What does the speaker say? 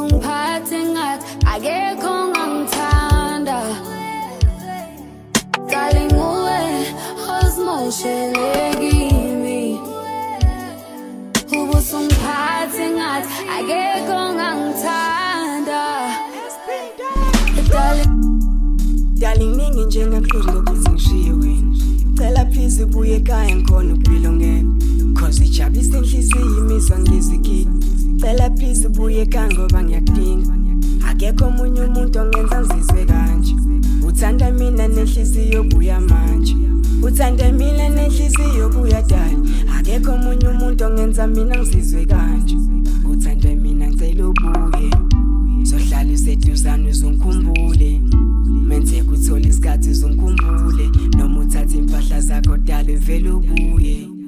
Ubusungiphathe ngathi akekho ongangithanda. Darling, uwe ozimoshele kimi. Ubusungiphathe ngathi akekho ongangithanda. Darling, ningi njengakuhluzi ngokuthi ngishiye wena. Cela please ubuye ekhaya ngikhona ukuphila ongekho. Cause ijabulisa inhliziyo imizwa ngizikini. Cela please ubuye ekhaya ngoba ngiyakudinga. Akekho omunye umuntu ongenza ngizizwe kanje. Uthanda mina nenhliziyo buya manje. Uthanda mina nenhliziyo buya dala. Akekho omunye umuntu ongenza mina ngizizwe kanje. Uthanda mina ngicela ubuye. Sohlala useduzane uzongikhumbule. Menze kuthole isikhathi uzongikhumbule. Noma uthathe impahla zakho dala vele ubuye.